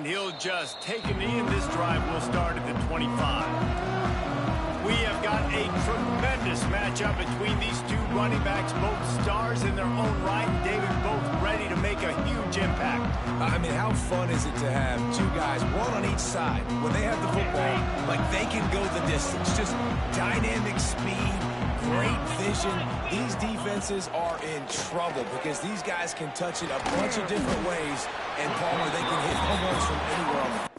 and he'll just take a knee, and this drive will start at the 25. We have got a tremendous matchup between these two running backs, both stars in their own right, and David, both ready to make a huge impact. I mean, how fun is it to have two guys, one on each side, when they have the football, like they can go the distance, just dynamic speed, great vision. These defenses are in trouble because these guys can touch it a bunch of different ways, and Palmer, they can hit home runs from anywhere on the field.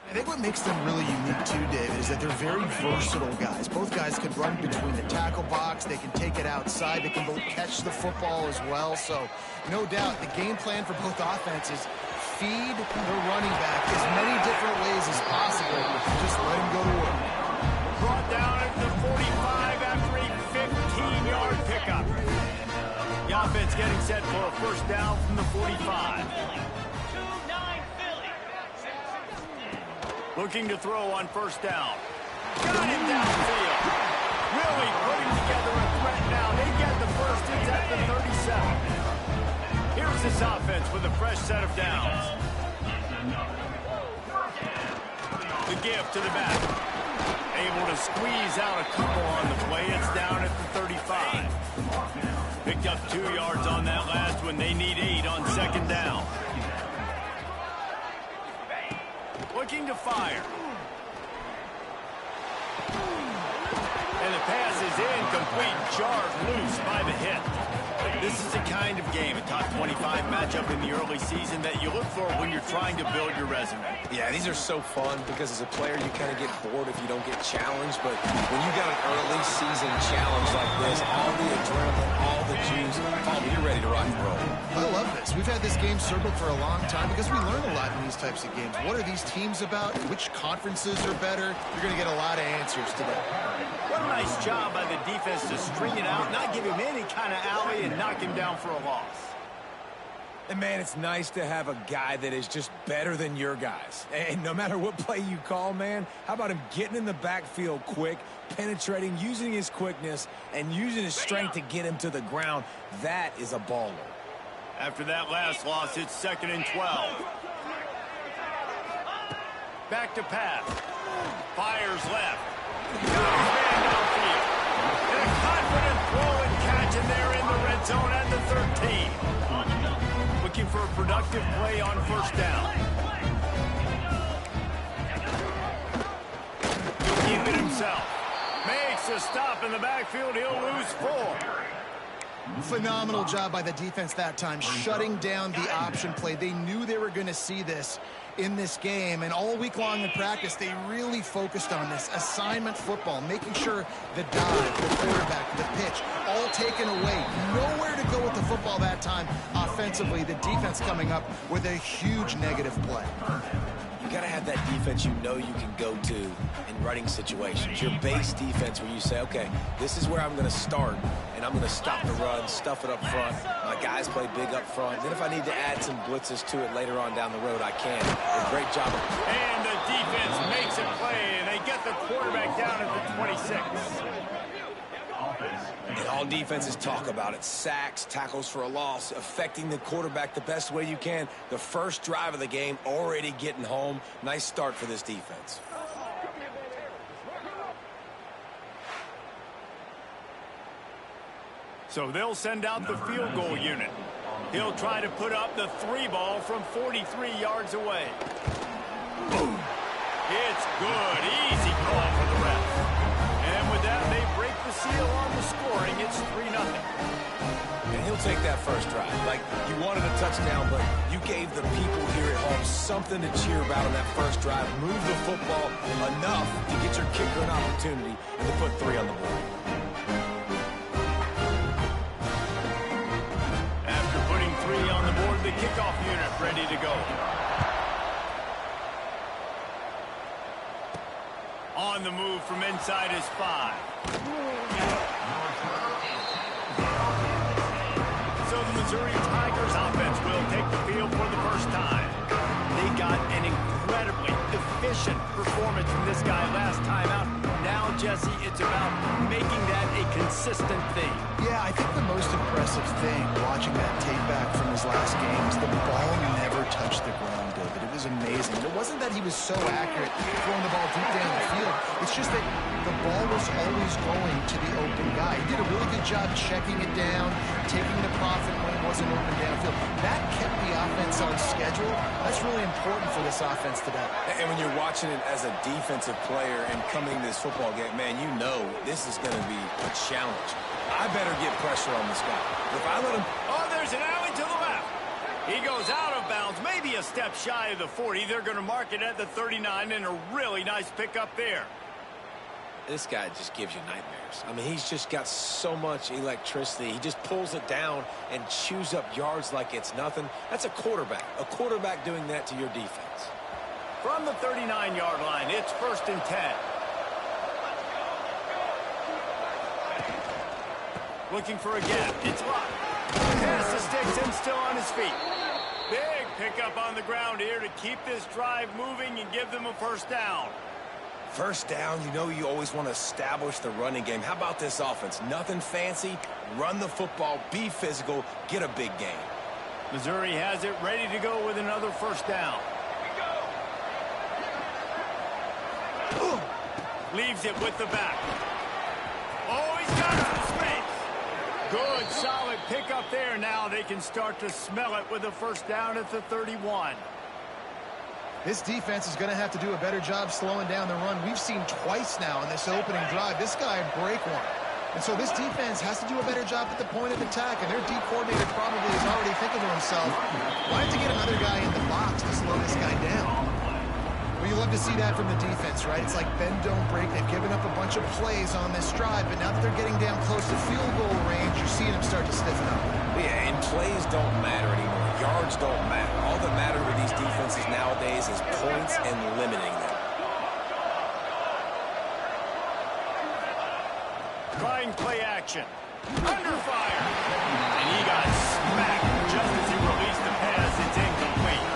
I think what makes them really unique too, David, is that they're very versatile guys. Both guys can run between the tackle box. They can take it outside. They can both catch the football as well. So, no doubt, the game plan for both offenses, feed the running back as many different ways as possible. Just let him go to work. Brought down at the 45 after a 15-yard pickup. The offense getting set for a first down from the 45. Looking to throw on first down. Got him downfield. Really putting together a threat now. They get the first. It's at the 37. Here's this offense with a fresh set of downs. The give to the back. Able to squeeze out a couple on the play. It's down at the 35. Picked up 2 yards on that last one. They need 8 on second down. Looking to fire. And the pass is incomplete, jarred loose by the hit. This is the kind of game, a top 25 matchup in the early season, that you look for when you're trying to build your resume. Yeah, these are so fun because as a player, you kind of get bored if you don't get challenged. But when you got an early season challenge like this, all the adrenaline, all the juice, you're ready to rock and roll. I love this. We've had this game circled for a long time because we learn a lot in these types of games. What are these teams about? Which conferences are better? You're going to get a lot of answers today. What a nice job by the defense to string it out, not give him any kind of alley, and knock him down for a loss. And, man, it's nice to have a guy that is just better than your guys. And no matter what play you call, man, how about him getting in the backfield quick, penetrating, using his quickness, and using his strength to get him to the ground? That is a baller. After that last loss, it's 2nd and 12. Back to pass. Fires left. Got his man downfield. And a confident throw and catch, and they're in the red zone at the 13. Looking for a productive play on first down. He'll keep it himself. Makes a stop in the backfield. He'll lose 4. Phenomenal job by the defense that time, shutting down the option play. They knew they were going to see this in this game, and all week long in practice, they really focused on this assignment football, making sure the dive, the quarterback, the pitch, all taken away. Nowhere to go with the football that time offensively. The defense coming up with a huge negative play. You got to have that defense you know you can go to in running situations. Your base defense where you say, okay, this is where I'm going to start, and I'm going to stop the run, stuff it up front. My guys play big up front. Then if I need to add some blitzes to it later on down the road, I can. A great job. And the defense makes a play, and they get the quarterback down at the 26. And all defenses talk about it. Sacks, tackles for a loss, affecting the quarterback the best way you can. The first drive of the game, already getting home. Nice start for this defense. So they'll send out the field goal unit. He'll try to put up the 3 ball from 43 yards away. Boom. It's good. Easy call for the ref. And with that, they break the seal on the scoring. It's 3-0. And he'll take that first drive. Like, you wanted a touchdown, but you gave the people here at home something to cheer about on that first drive. Move the football enough to get your kicker an opportunity and to put 3 on the board. After putting 3 on the board, the kickoff unit ready to go. On the move from inside his 5. So the Missouri Tigers offense will take the field for the first time. They got an incredibly efficient performance from this guy last time out. Now, Jesse, it's about making that a consistent thing. Yeah, I think the most impressive thing watching that tape back from his last game is the ball never touched the ground, David. It was amazing. And it wasn't that he was so accurate throwing the ball deep down the field. It's just that the ball was always going to the open guy. He did a really good job checking it down, taking the profit when it wasn't open downfield. That kept the offense on schedule. That's really important for this offense today. And when you're watching it as a defensive player and coming to this football game, man, you know this is going to be a challenge. I better get pressure on this guy. If I let him... Oh, there's an alley to the left. He goes out of bounds, maybe a step shy of the 40. They're going to mark it at the 39, and a really nice pickup there. This guy just gives you nightmares. I mean, he's just got so much electricity. He just pulls it down and chews up yards like it's nothing. That's a quarterback. A quarterback doing that to your defense. From the 39-yard line, it's 1st and 10. Looking for a gap. It's locked. Pass the sticks and still on his feet. Big pickup on the ground here to keep this drive moving and give them a 1st down. First down, you know you always want to establish the running game. How about this offense? Nothing fancy. Run the football, be physical, get a big gain. Missouri has it ready to go with another 1st down. Leaves it with the back. Oh, he's got it in space. Good, solid pickup there. Now they can start to smell it with a 1st down at the 31. This defense is going to have to do a better job slowing down the run. We've seen twice now in this opening drive. This guy break one. And so this defense has to do a better job at the point of attack. And their D coordinator probably is already thinking to himself, why don't you get another guy in the box to slow this guy down? Well, you love to see that from the defense, right? It's like bend, don't break. They've given up a bunch of plays on this drive, but now that they're getting down close to field goal range, you're seeing them start to stiffen up. Yeah, and plays don't matter anymore. Yards don't matter. All that matters with these defenses nowadays is points and limiting them. Trying play action. Under fire. And he got smacked just as he released the pass. It's incomplete.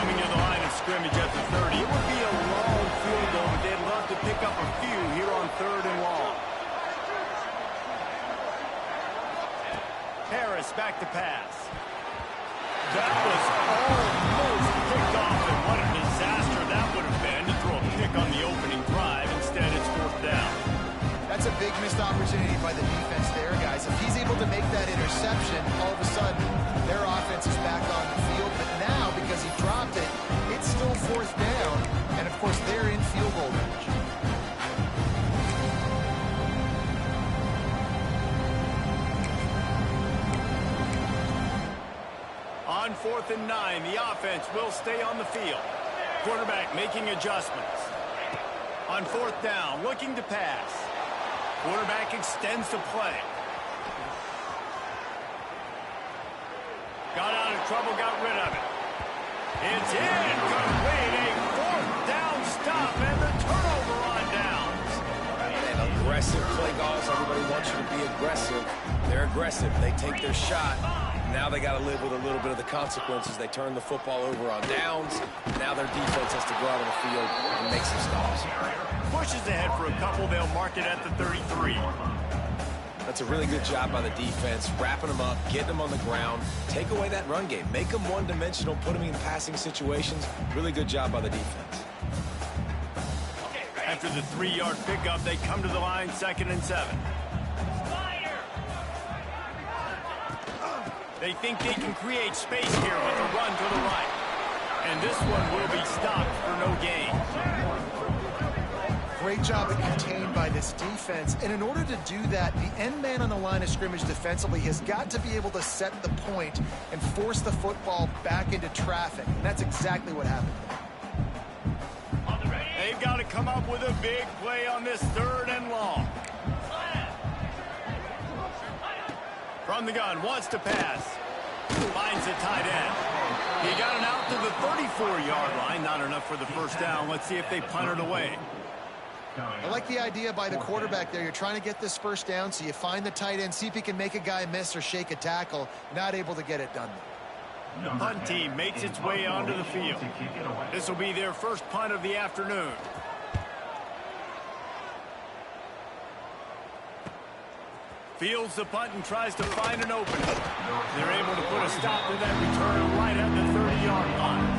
Coming to the line of scrimmage at the 30. It would be a long field goal, but they'd love to pick up a few here on 3rd and long. Harris back to pass. That was almost picked off, and what a disaster that would have been to throw a pick on the opening drive. Instead, it's 4th down. That's a big missed opportunity by the defense there, guys. If he's able to make that interception, all of a sudden, their offense is back on the field. But now, because he dropped it, it's still 4th down. And, of course, they're in field goal range. On 4th and 9, the offense will stay on the field. Quarterback making adjustments. On 4th down, looking to pass. Quarterback extends the play. Got out of trouble, got rid of it. It's incomplete. A 4th down stop and the turnover on downs. And aggressive play calls. Everybody wants you to be aggressive. They're aggressive. They take their shot. Now they got to live with a little bit of the consequences. They turn the football over on downs. Now their defense has to go out on the field and make some stops. Pushes ahead for a couple. They'll mark it at the 33. That's a really good job by the defense, wrapping them up, getting them on the ground, take away that run game, make them one-dimensional, put them in passing situations. Really good job by the defense. After the 3-yard pickup, they come to the line, 2nd and 7. They think they can create space here with a run to the right. And this one will be stopped for no gain. Great job at contained by this defense. And in order to do that, the end man on the line of scrimmage defensively has got to be able to set the point and force the football back into traffic. And that's exactly what happened. They've got to come up with a big play on this 3rd and long. From the gun, wants to pass. Finds a tight end. He got it out to the 34-yard line. Not enough for the first down. Let's see if they punt it away. I like the idea by the quarterback there. You're trying to get this first down, so you find the tight end, see if he can make a guy miss or shake a tackle. Not able to get it done. The punt team makes its way onto the field. This will be their first punt of the afternoon. Fields the punt and tries to find an opening. They're able to put a stop to that return right at the 30-yard line.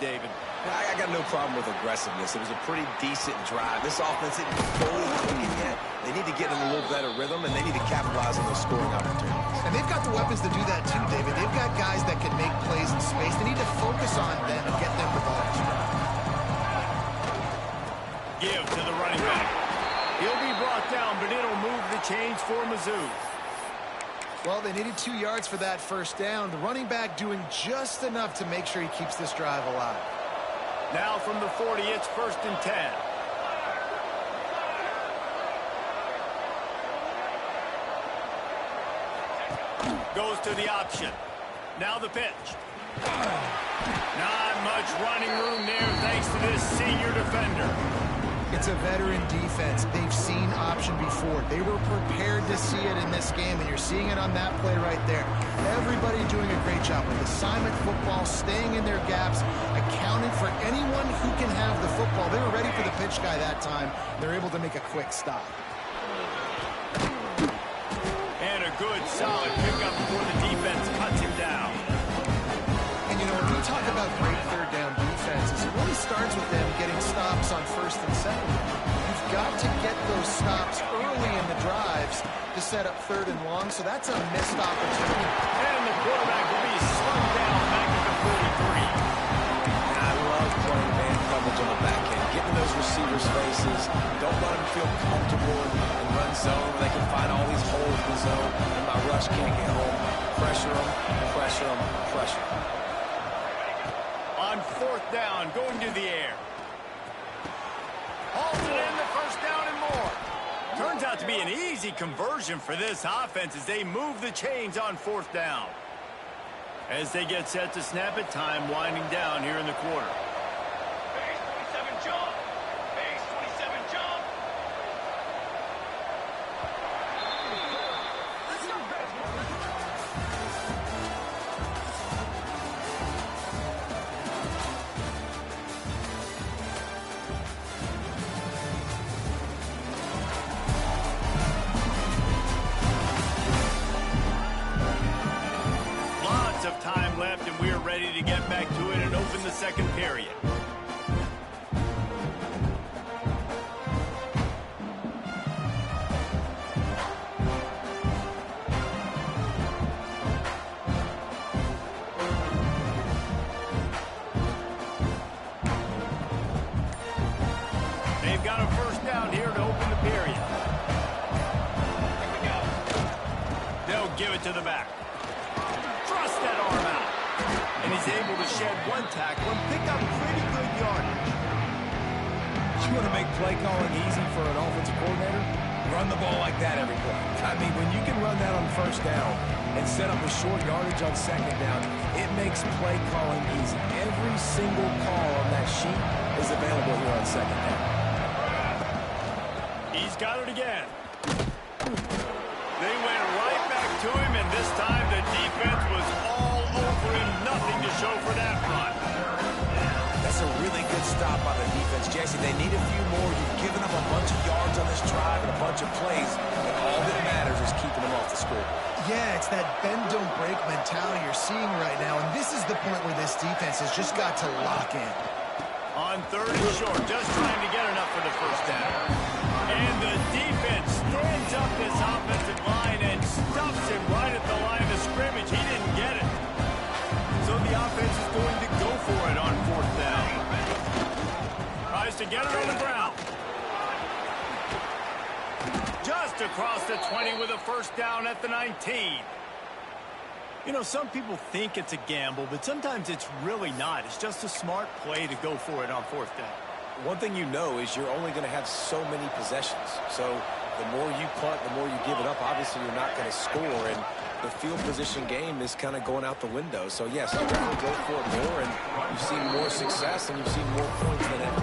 David? I got no problem with aggressiveness. It was a pretty decent drive. This offense isn't fully clicking yet. They need to get in a little better rhythm, and they need to capitalize on those scoring opportunities. And they've got the weapons to do that too, David. They've got guys that can make plays in space. They need to focus on them and get them the ball. Give to the running back. He'll be brought down, but it'll move the chains for Mizzou. Well, they needed 2 yards for that first down. The running back doing just enough to make sure he keeps this drive alive. Now from the 40, it's 1st and 10. Goes to the option. Now the pitch. Not much running room there thanks to this senior defender. It's a veteran defense. They've seen option before. They were prepared to see it in this game, and you're seeing it on that play right there. Everybody doing a great job with assignment football, staying in their gaps, accounting for anyone who can have the football. They were ready for the pitch guy that time. They're able to make a quick stop. And a good, solid pickup before the defense cuts him down. And, you know, when we talk about great third down defenses, it really starts with them getting stops on 1st and 2nd. You've got to get those stops early in the drives to set up 3rd and long, so that's a missed opportunity. And the quarterback will be slung down back at the 43. And I love playing man coverage on the back end, getting those receivers' faces. Don't let them feel comfortable in run zone. They can find all these holes in the zone, and my rush can't get home. Pressure them, pressure them, pressure them. On 4th down, going to the air. Holds it in, the 1st down and more. Turns out to be an easy conversion for this offense as they move the chains on 4th down. As they get set to snap it, time winding down here in the quarter. Base 27 jump. Base 27 jump. Let's go. Of time left, and we are ready to get back to it and open the 2nd period. They've got a 1st down here to open the period. Here we go. They'll give it to the back. Thrust that arm out. And he's able to shed 1 tackle and pick up pretty good yardage. You want to make play calling easy for an offensive coordinator? Run the ball like that every play. I mean, when you can run that on 1st down and set up a short yardage on 2nd down, it makes play calling easy. Every single call on that sheet is available here on 2nd down. He's got it again. They went right back to him, and this time the defense was all over him. Nothing to show for that run. That's a really good stop by the defense, Jesse. They need a few more. You've given up a bunch of yards on this drive and a bunch of plays, and all that matters is keeping them off the score. Yeah, it's that bend, don't break mentality you're seeing right now, and this is the point where this defense has just got to lock in. On 3rd and short, just trying to get enough for the 1st down. And the defense stands up this offensive line and stuffs him right at the line of scrimmage. He didn't get it. So the offense is going to go for it on 4th down. Tries to get it on the ground. Just across the 20 with a 1st down at the 19. You know, some people think it's a gamble, but sometimes it's really not. It's just a smart play to go for it on 4th down. One thing you know is you're only going to have so many possessions. So the more you punt, the more you give it up. Obviously, you're not going to score, and the field position game is kind of going out the window. So, yes, you definitely go for it more, and you've seen more success, and you've seen more points than ever.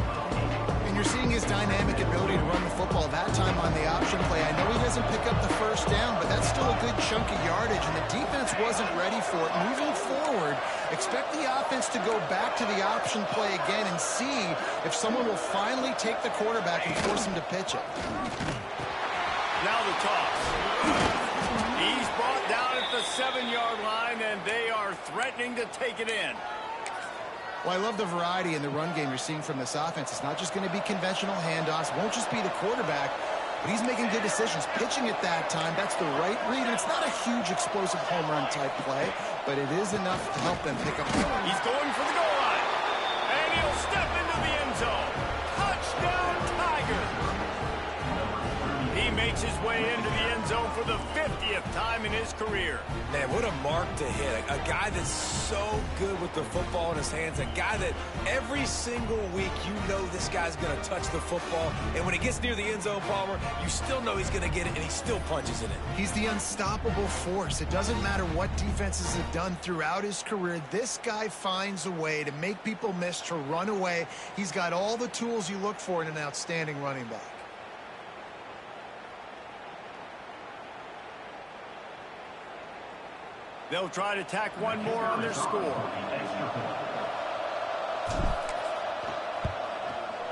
And you're seeing his dynamic ability to run the football that time on the option play. I know he doesn't pick up the 1st down, but that's still a good chunk of yardage, and the defense wasn't ready for it. Moving forward, expect the offense to go back to the option play again and see if someone will finally take the quarterback and force him to pitch it. Now the toss. He's brought down at the 7-yard line, and they are threatening to take it in. Well, I love the variety in the run game you're seeing from this offense. It's not just going to be conventional handoffs. It won't just be the quarterback, but he's making good decisions. Pitching at that time, that's the right read. And it's not a huge explosive home run type play, but it is enough to help them pick up points. He's going for the goal line. And he'll step into the end zone. Touchdown, Tiger. He makes his way into the end zone for the 50th time in his career. Man, what a mark to hit. A guy that's so good with the football in his hands. A guy that every single week you know this guy's going to touch the football. And when it gets near the end zone, Palmer, you still know he's going to get it, and he still punches it in. He's the unstoppable force. It doesn't matter what defenses have done throughout his career. This guy finds a way to make people miss, to run away. He's got all the tools you look for in an outstanding running back. They'll try to tack one more on their score.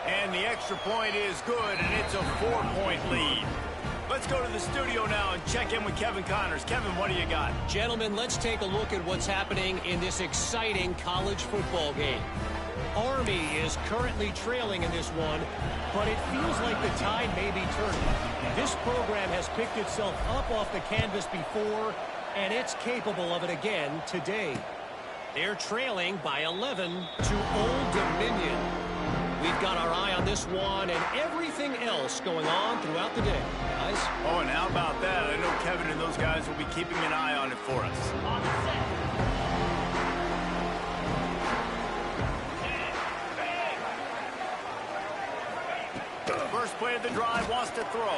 And the extra point is good, and it's a 4-point lead. Let's go to the studio now and check in with Kevin Connors. Kevin, what do you got? Gentlemen, let's take a look at what's happening in this exciting college football game. Army is currently trailing in this one, but it feels like the tide may be turning. This program has picked itself up off the canvas before, and it's capable of it again today. They're trailing by 11 to Old Dominion. We've got our eye on this one and everything else going on throughout the day. Guys? Oh, and how about that? I know Kevin and those guys will be keeping an eye on it for us. First play of the drive, wants to throw.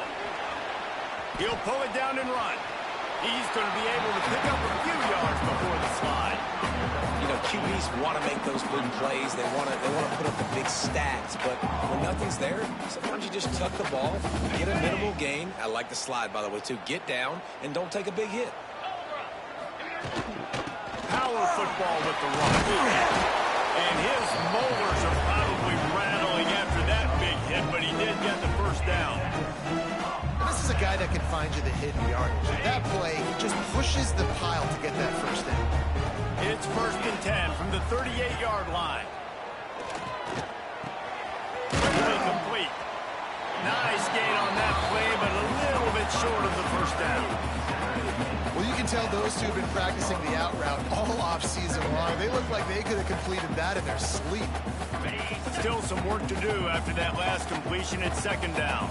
He'll pull it down and run. He's going to be able to pick up a few yards before the slide. You know, QBs want to make those big plays. They want to put up the big stats. But when nothing's there, sometimes you just tuck the ball, get a minimal gain. I like the slide, by the way, too. Get down and don't take a big hit. Power football with the run. And his molars are probably rattling after that big hit, but he did get the first down. This is a guy that can find you the hidden yardage. That play, he just pushes the pile to get that first down. It's 1st and 10 from the 38-yard line. Quickly complete. Nice gain on that play, but a little bit short of the first down. Well, you can tell those two have been practicing the out route all off-season long. They look like they could have completed that in their sleep. Still some work to do after that last completion at 2nd down.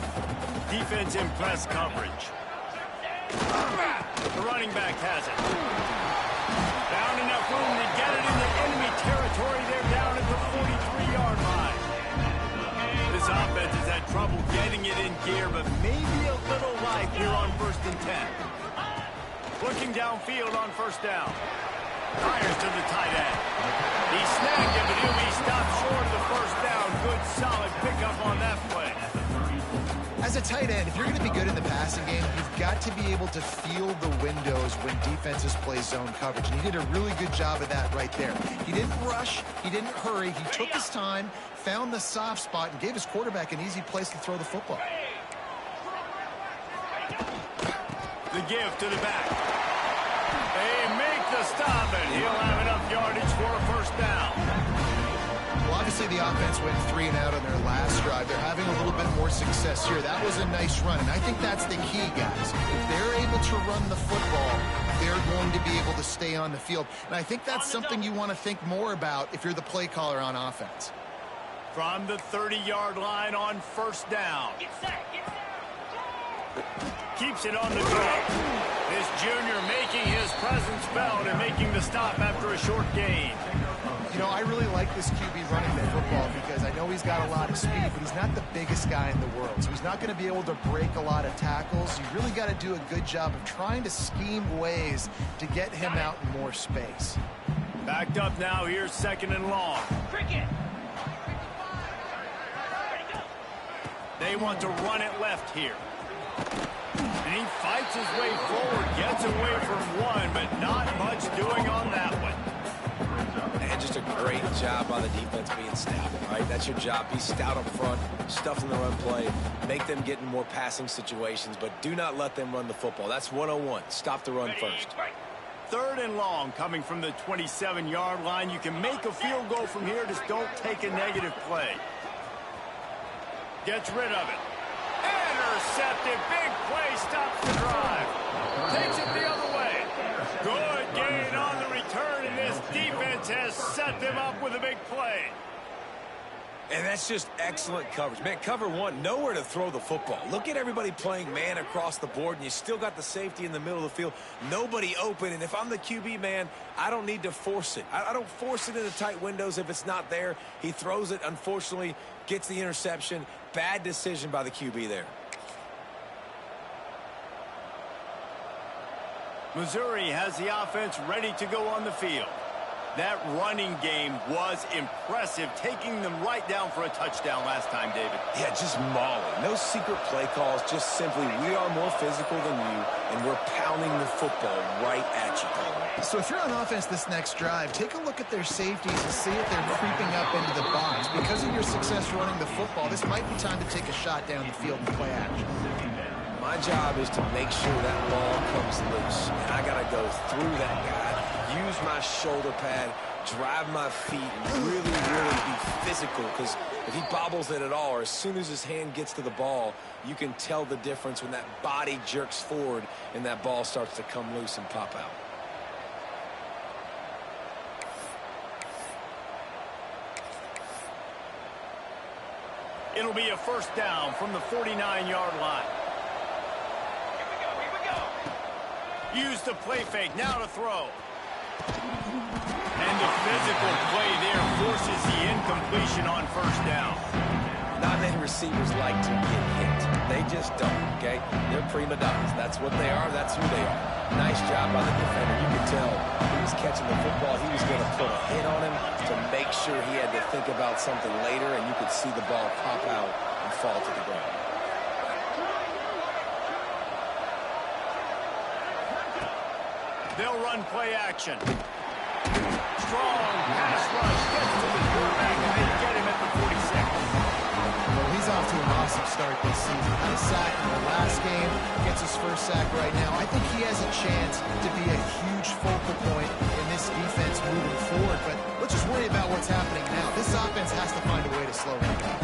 Defense in press coverage. The running back has it. Found enough room to get it into enemy territory. They're down at the 43-yard line. This offense has had trouble getting it in gear, but maybe a little life here on 1st and 10. Looking downfield on 1st down. Fires to the tight end. He snagged him, but he'll be stopped short of the 1st down. Good, solid pickup on that play. As a tight end, if you're going to be good in the passing game, you've got to be able to feel the windows when defenses play zone coverage. And he did a really good job of that right there. He didn't rush. He didn't hurry. He took his time, found the soft spot, and gave his quarterback an easy place to throw the football. The give to the back. They make the stop, and he'll have enough yardage for a 1st down. Well, obviously the offense went 3 and out on their last drive. They're having a little bit more success here. That was a nice run, and I think that's the key, guys. If they're able to run the football, they're going to be able to stay on the field. And I think that's something you want to think more about if you're the play caller on offense. From the 30-yard line on 1st down. Keeps it on the throw. This junior making his presence felt and making the stop after a short gain. You know, I really like this QB running the football because I know he's got a lot of speed, but he's not the biggest guy in the world. So he's not going to be able to break a lot of tackles. You really got to do a good job of trying to scheme ways to get him out in more space. Backed up now. Here's 2nd and long. They want to run it left here. And he fights his way forward, gets away from one, but not much doing on that one. And just a great job by the defense being stout, right? That's your job. Be stout up front, stuff in the run play, make them get in more passing situations, but do not let them run the football. That's 101. Stop the run first. 3rd and long coming from the 27-yard line. You can make a field goal from here. Just don't take a negative play. Gets rid of it. Intercepted. Big play. Stops the drive. Takes it the other way. Good gain on the return, and this defense has set them up with a big play. And that's just excellent coverage. Man, cover one, nowhere to throw the football. Look at everybody playing man across the board, and you still got the safety in the middle of the field. Nobody open, and if I'm the QB, man, I don't need to force it. I don't force it into tight windows if it's not there. He throws it, unfortunately, gets the interception. Bad decision by the QB there. Missouri has the offense ready to go on the field. That running game was impressive, taking them right down for a touchdown last time, David. Yeah, just mauling. No secret play calls, just simply we are more physical than you, and we're pounding the football right at you. So if you're on offense this next drive, take a look at their safeties and see if they're creeping up into the box. Because of your success running the football, this might be time to take a shot down the field and play action. My job is to make sure that ball comes loose, and I got to go through that guy, use my shoulder pad, drive my feet, and really be physical, because if he bobbles it at all, or as soon as his hand gets to the ball, you can tell the difference when that body jerks forward and that ball starts to come loose and pop out. It'll be a 1st down from the 49-yard line. Use the play fake, now to throw. And the physical play there forces the incompletion on 1st down. Not many receivers like to get hit. They just don't, okay? They're prima donnas. That's what they are. That's who they are. Nice job by the defender. You could tell he was catching the football. He was going to put a hit on him to make sure he had to think about something later, and you could see the ball pop out and fall to the ground. They'll run play action. Strong pass rush gets to the quarterback, and they get him at the 46. Well, he's off to an awesome start this season. Had a sack in the last game, gets his 1st sack right now. I think he has a chance to be a huge focal point in this defense moving forward, but let's just worry about what's happening now. This offense has to find a way to slow him down.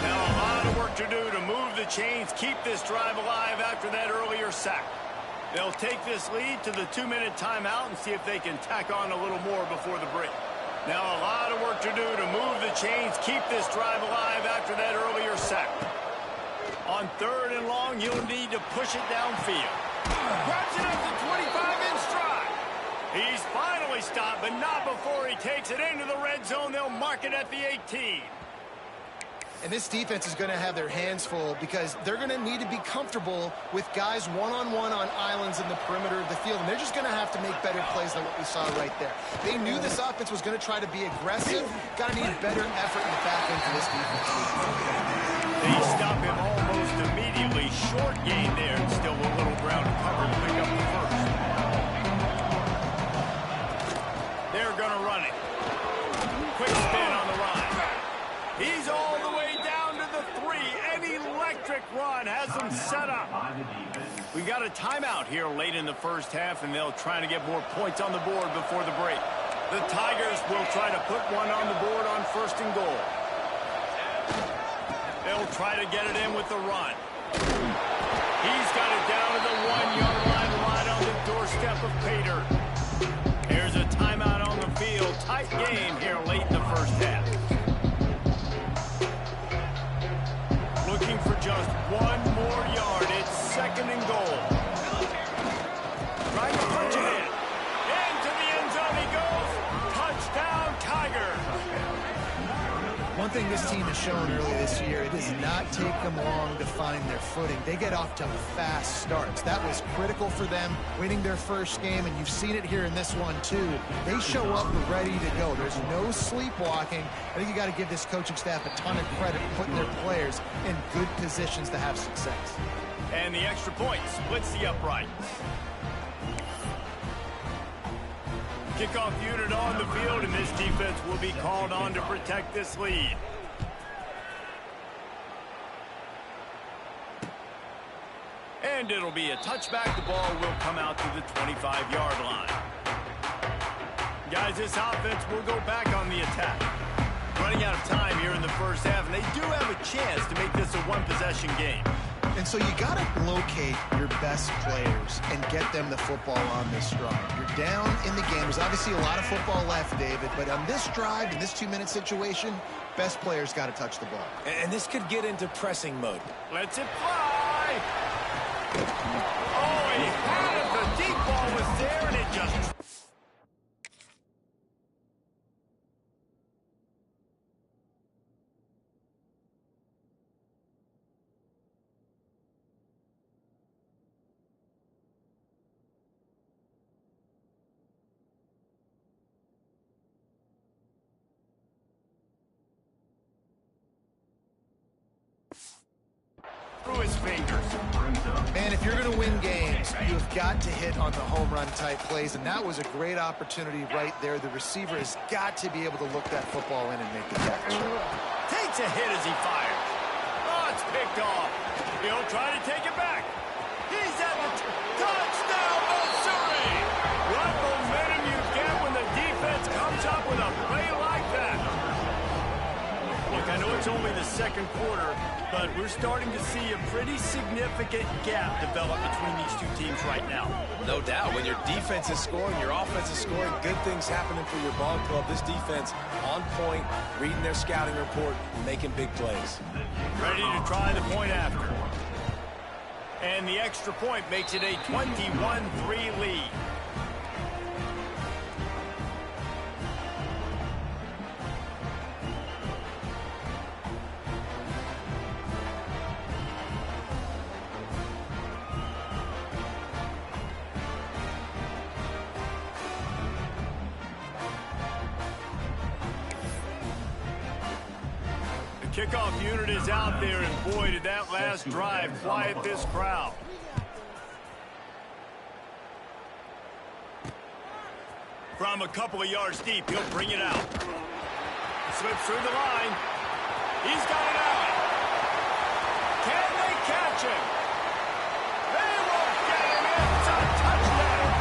Now a lot of work to do to move the chains, keep this drive alive after that earlier sack. They'll take this lead to the 2-minute timeout and see if they can tack on a little more before the break. Now a lot of work to do to move the chains, keep this drive alive after that earlier sack. On 3rd and long, you'll need to push it downfield. Grabs it at the 25 in stride. He's finally stopped, but not before he takes it into the red zone. They'll mark it at the 18. And this defense is going to have their hands full because they're going to need to be comfortable with guys one-on-one on islands in the perimeter of the field. And they're just going to have to make better plays than what we saw right there. They knew this offense was going to try to be aggressive. Got to need better effort in the back end for this defense. They stop him almost immediately. Short gain there, and still a little ground to cover to pick up the 1st. They're going to run it. Quick spin on the run. He's all the way down to the 3. An electric run has them set up. We've got a timeout here late in the 1st half, and they'll try to get more points on the board before the break. The Tigers will try to put one on the board on 1st and goal. They'll try to get it in with the run. He's got it down to the 1-yard line, right on the doorstep of Pater. Here's a timeout on the field. Tight game here late in the 1st half. Looking for just 1 more yard. It's 2nd and goal. Trying to punch it in. Into the end zone he goes. Touchdown, Tiger. One thing this team has shown early this year, it does not take them long to find their footing. They get off to fast starts. That was critical for them, winning their 1st game, and you've seen it here in this one too. They show up ready to go. There's no sleepwalking. I think you got to give this coaching staff a ton of credit for putting their players in good positions to have success. And the extra point splits the uprights. Kickoff unit on the field, and this defense will be called on to protect this lead. And it'll be a touchback. The ball will come out to the 25-yard line. Guys, this offense will go back on the attack. Running out of time here in the first half, and they do have a chance to make this a one-possession game. And so you got to locate your best players and get them the football on this drive. You're down in the game. There's obviously a lot of football left, David, but on this drive, in this 2-minute situation, best players got to touch the ball. And this could get into pressing mode. Let's it fly. Oh, he had it. The deep ball was there, and it just... through his fingers. Man, if you're going to win games, you've got to hit on the home run type plays, and that was a great opportunity right there. The receiver has got to be able to look that football in and make the catch. Takes a hit as he fires. Oh, it's picked off. He'll try to take it back. He's at the touchdown, Missouri! What momentum you get when the defense comes up with a play like that. Look, I know it's only the second quarter, but we're starting to see a pretty significant gap develop between these two teams right now. No doubt. When your defense is scoring, your offense is scoring, good things happening for your ball club. This defense on point, reading their scouting report, making big plays. Ready to try the point after. And the extra point makes it a 21-3 lead. Kickoff unit is out there, and boy, did that last drive quiet this crowd. From a couple of yards deep, he'll bring it out. Slips through the line. He's got it out. Can they catch him? They won't get him. It's a touchdown.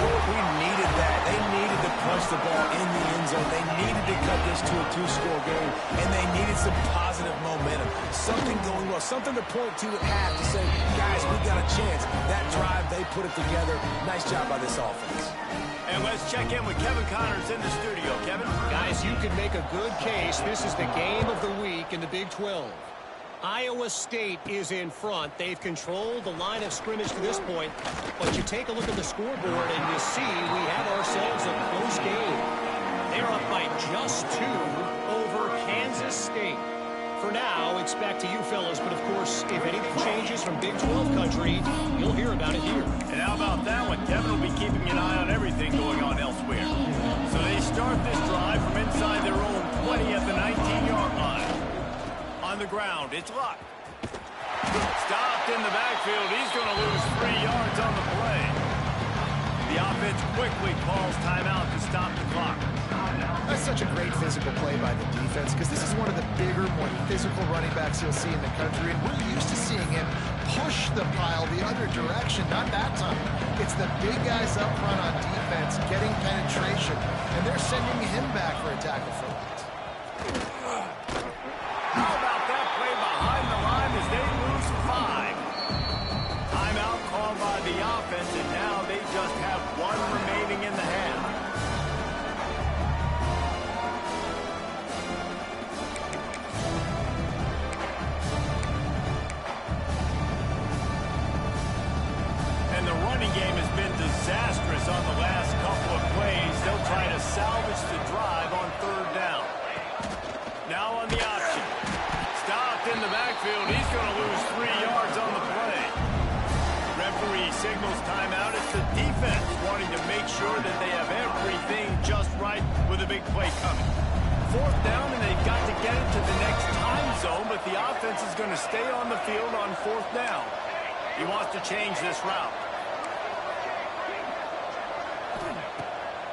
We needed that. They needed to punch the ball in the end zone. They needed to cut this to a 2-score game, and they needed some positive momentum. Something going well, something to point to at half to say, guys, we got a chance. That drive, they put it together. Nice job by this offense. And let's check in with Kevin Connors in the studio. Kevin? Guys, you could make a good case. This is the game of the week in the Big 12. Iowa State is in front. They've controlled the line of scrimmage to this point. But you take a look at the scoreboard and you see we have ourselves a close game. They're up by just 2 over Kansas State. For now, it's back to you fellas. But, of course, if anything changes from Big 12 country, you'll hear about it here. And how about that one? Kevin will be keeping an eye on everything going on elsewhere. So they start this drive from inside their own 20 at the 19-yard line. On the ground, it's Luck. Stopped in the backfield. He's going to lose 3 yards on the play. The offense quickly calls timeout to stop the clock. That's such a great physical play by the defense, because this is one of the bigger, more physical running backs you'll see in the country, and we're used to seeing him push the pile the other direction. Not that time. It's the big guys up front on defense getting penetration, and they're sending him back for a tackle for loss. How about that play behind the line as they lose 5? Timeout called by the offense, and now they just have 1 remaining in the half. And the running game has been disastrous on the last couple of plays. They'll try to salvage the drive on 3rd down. Now on the option. Stopped in the backfield. He's going to lose 3 yards on the play. Referee signals timeout. It's the defense wanting to make sure that they have everything just right with a big play coming. 4th down, and they've got to get it to the next time zone, but the offense is going to stay on the field on 4th down. He wants to change this route.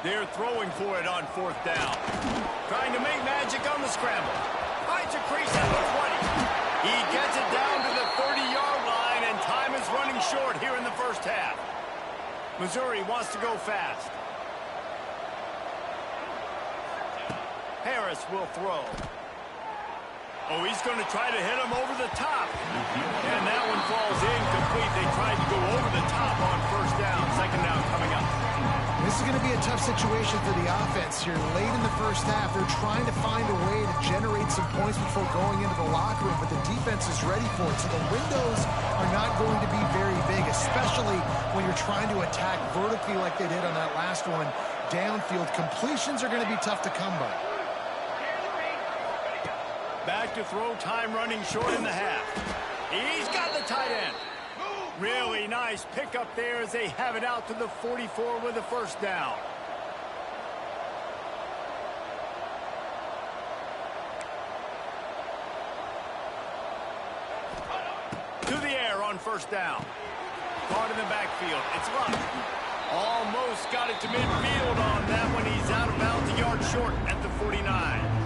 They're throwing for it on 4th down. Trying to make magic on the scramble. Finds a crease at the 20. He gets it down to the 30-yard line, and time is short here in the first half. Missouri wants to go fast. Harris will throw. Oh, he's going to try to hit him over the top. And that one falls incomplete. They tried to go over the top on first down. Second down coming up. This is going to be a tough situation for the offense here. Late in the first half, they're trying to find a way to generate some points before going into the locker room, but the defense is ready for it. So the windows are not going to be very big, especially when you're trying to attack vertically like they did on that last one. Downfield completions are going to be tough to come by. Back to throw, time running short in the half. He's got the tight end. Really nice pickup there as they have it out to the 44 with a first down. To the air on first down. Caught in the backfield. It's Luck. Almost got it to midfield on that one. He's out of bounds, a yard short at the 49.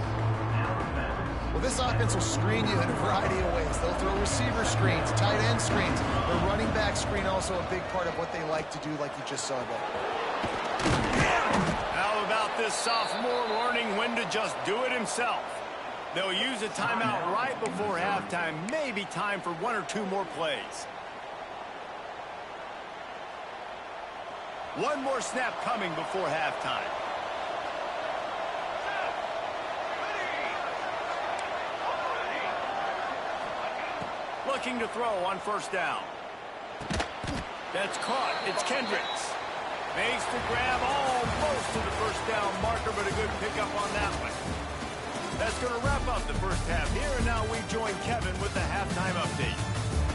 Well, this offense will screen you in a variety of ways. They'll throw receiver screens, tight end screens. The running back screen also a big part of what they like to do, like you just saw there. How about this sophomore learning when to just do it himself? They'll use a timeout right before halftime. Maybe time for one or two more plays. One more snap coming before halftime. Looking to throw on first down. That's caught. It's Kendricks. Makes the grab almost to the first down marker, but a good pickup on that one. That's going to wrap up the first half here, and now we join Kevin with the halftime update.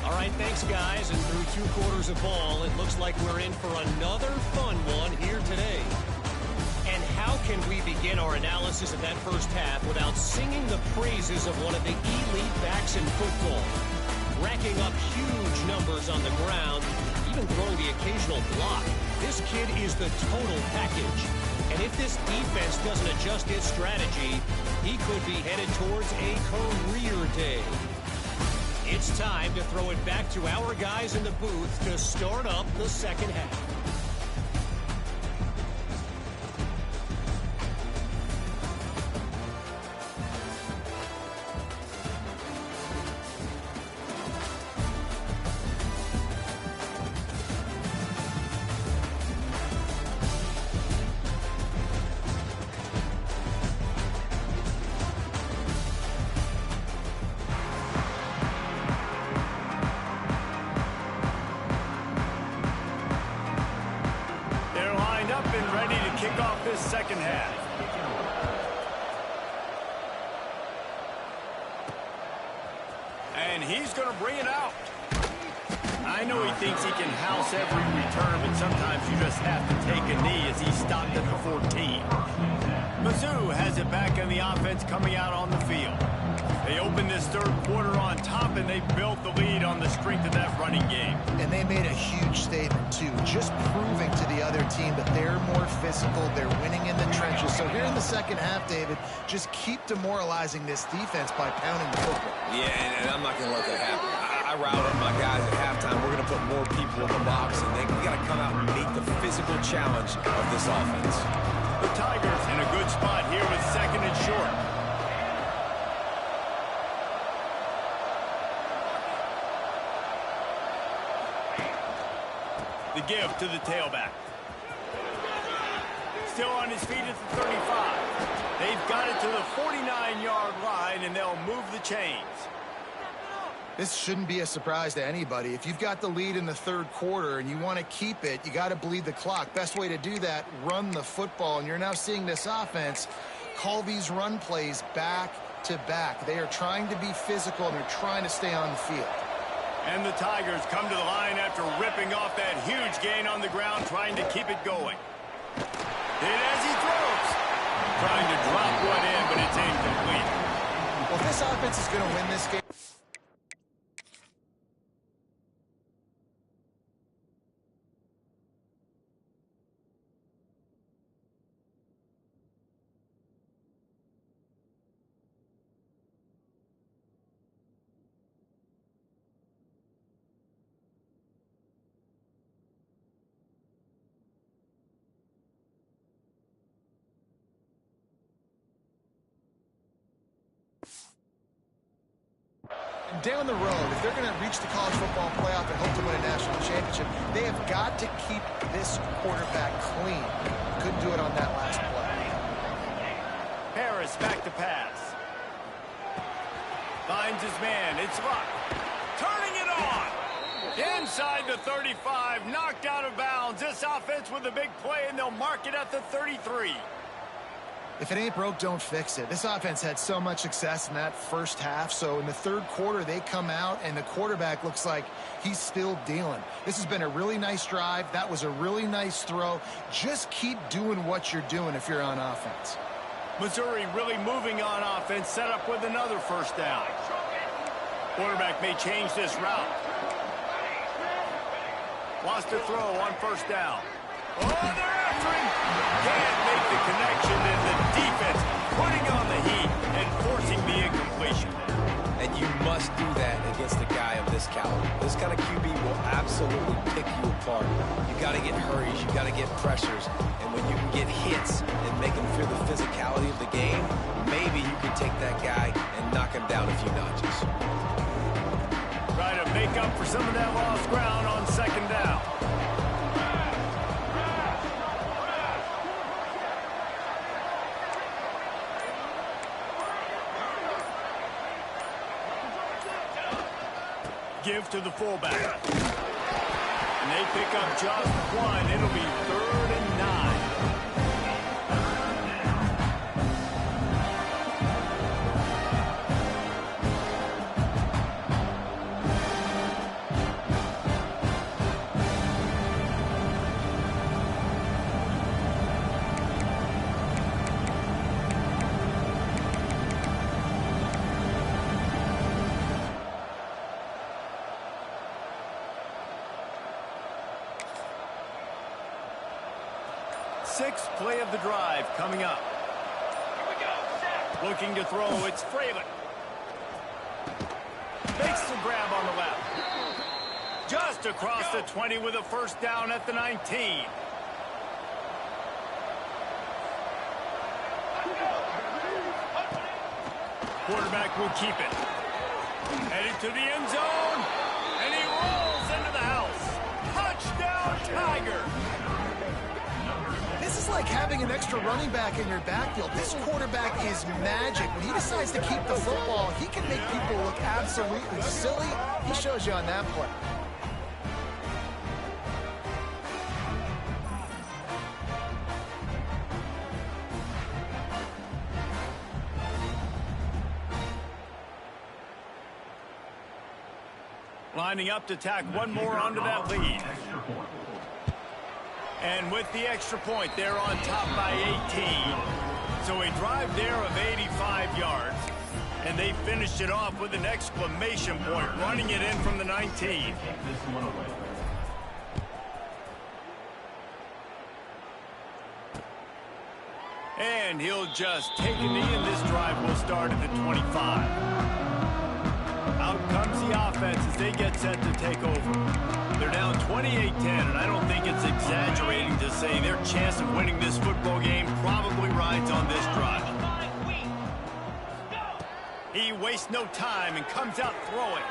All right, thanks, guys. And through 2 quarters of ball, it looks like we're in for another fun one here today. And how can we begin our analysis of that first half without singing the praises of one of the elite backs in football? Racking up huge numbers on the ground, even throwing the occasional block. This kid is the total package. And if this defense doesn't adjust its strategy, he could be headed towards a career day. It's time to throw it back to our guys in the booth to start up the second half. Second half. And he's going to bring it out. I know he thinks he can house every return, but sometimes you just have to take a knee as he stopped at the 14. Mizzou has it back in the offense coming out on the field. They opened this third quarter on top, and they built the lead on the strength of that running game. And they made a huge statement, too, just proving to the other team that they're more physical, they're winning in the trenches. So here in the second half, David, just keep demoralizing this defense by pounding the football. Yeah, and I'm not going to let that happen. I routed my guys at halftime. We're going to put more people in the box, and we got to come out and meet the physical challenge of this offense. The Tigers in a good spot here with second and short. The give to the tailback. Still on his feet at the 35. They've got it to the 49-yard line, and they'll move the chains. This shouldn't be a surprise to anybody. If you've got the lead in the third quarter and you want to keep it, you got to bleed the clock. Best way to do that, run the football. And you're now seeing this offense call these run plays back to back. They are trying to be physical, and they're trying to stay on the field. And the Tigers come to the line after ripping off that huge gain on the ground, trying to keep it going. And as he throws, trying to drop one in, but it's incomplete. Well, if this offense is going to win this game, down the road, if they're going to reach the college football playoff and hope to win a national championship, they have got to keep this quarterback clean. Couldn't do it on that last play. Harris back to pass. Finds his man. It's Luck. Turning it on. Inside the 35. Knocked out of bounds. This offense with a big play, and they'll mark it at the 33. If it ain't broke, don't fix it. This offense had so much success in that first half, so in the third quarter, they come out, and the quarterback looks like he's still dealing. This has been a really nice drive. That was a really nice throw. Just keep doing what you're doing if you're on offense. Missouri really moving on offense, set up with another first down. Quarterback may change this route. Wants to throw on first down. Oh, they're after him. Can't make the connection, and the defense putting on the heat and forcing the incompletion. And you must do that against a guy of this caliber. This kind of QB will absolutely pick you apart. You got to get hurries, you got to get pressures, and when you can get hits and make him feel the physicality of the game, maybe you can take that guy and knock him down a few notches. Try to make up for some of that lost ground on second down. Give to the fullback. And they pick up just one. It'll be 3rd and 9. Sixth play of the drive coming up. Here we go. Set. Looking to throw, it's Fralin. Makes the grab on the left. Just across the 20 with a first down at the 19. Quarterback will keep it. Headed to the end zone. And he rolls into the house. Touchdown, Tiger. This is like having an extra running back in your backfield. This quarterback is magic. When he decides to keep the football, he can make people look absolutely silly. He shows you on that play. Lining up to tack one more onto that lead. And with the extra point, they're on top by 18. So a drive there of 85 yards. And they finished it off with an exclamation point, running it in from the 19. And he'll just take a knee, and this drive will start at the 25. Out comes the offense as they get set to take over. They're down 28-10, and I don't think it's exaggerating to say their chance of winning this football game probably rides on this drive. He wastes no time and comes out throwing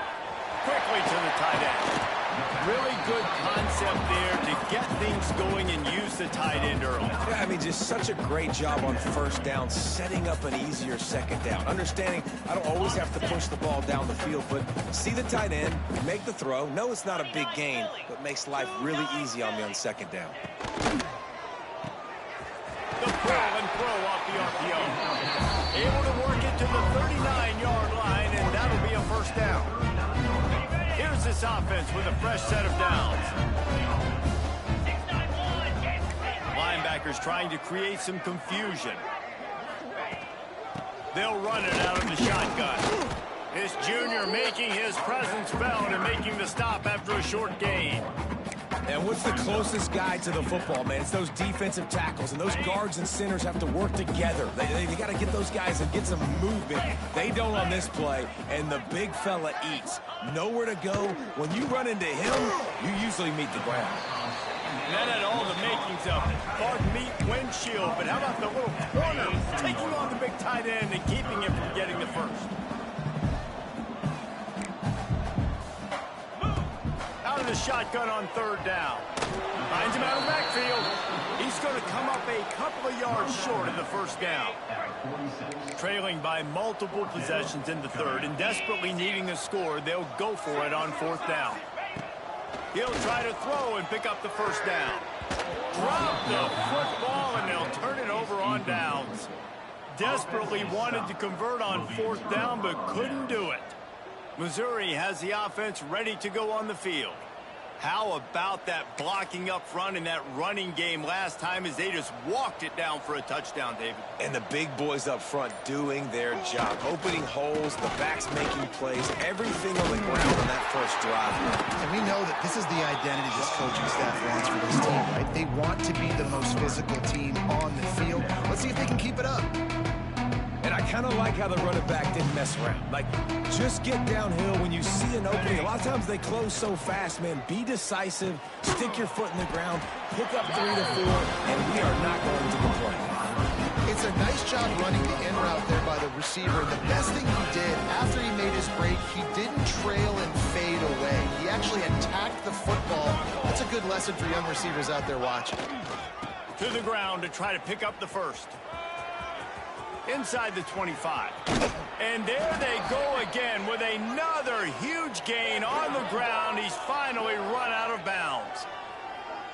quickly to the tight end. Really good concept there to get things going and use the tight end early. Yeah, I mean, just such a great job on first down, setting up an easier second down. Understanding I don't always have to push the ball down the field, but see the tight end, make the throw. No, it's not a big gain, but makes life really easy on me on second down. The pull and throw off the RPO. Able to work it to the 39-yard line, and that'll be a first down. Here's this offense with a fresh set of downs. Linebackers trying to create some confusion. They'll run it out of the shotgun. This junior making his presence felt and making the stop after a short gain. And what's the closest guy to the football, man? It's those defensive tackles, and those guards and centers have to work together. They got to get those guys and get some movement. They don't on this play, and the big fella eats. Nowhere to go. When you run into him, you usually meet the ground. And that had all the makings of it. Hard meat windshield, but how about the little corner taking on the big tight end and keeping him from getting the first? shotgun on third down. Finds him out of the backfield. He's going to come up a couple of yards short of the first down. Trailing by multiple possessions in the third and desperately needing a score, they'll go for it on fourth down. He'll try to throw and pick up the first down. Drop the football, and they'll turn it over on downs. Desperately wanted to convert on fourth down, but couldn't do it. Missouri has the offense ready to go on the field. How about that blocking up front in that running game last time as they just walked it down for a touchdown, David? And the big boys up front doing their job. Opening holes, the backs making plays, everything on the ground on that first drive. And we know that this is the identity this coaching staff wants for this team, right? They want to be the most physical team on the field. Let's see if they can keep it up. And I kind of like how the running back didn't mess around. Like, just get downhill when you see an opening. A lot of times they close so fast, man. Be decisive, stick your foot in the ground, pick up 3 to 4, and we are not going to complain. It's a nice job running the in route there by the receiver. The best thing he did after he made his break, he didn't trail and fade away. He actually attacked the football. That's a good lesson for young receivers out there watching. To the ground to try to pick up the first. Inside the 25. And there they go again with another huge gain on the ground. He's finally run out of bounds.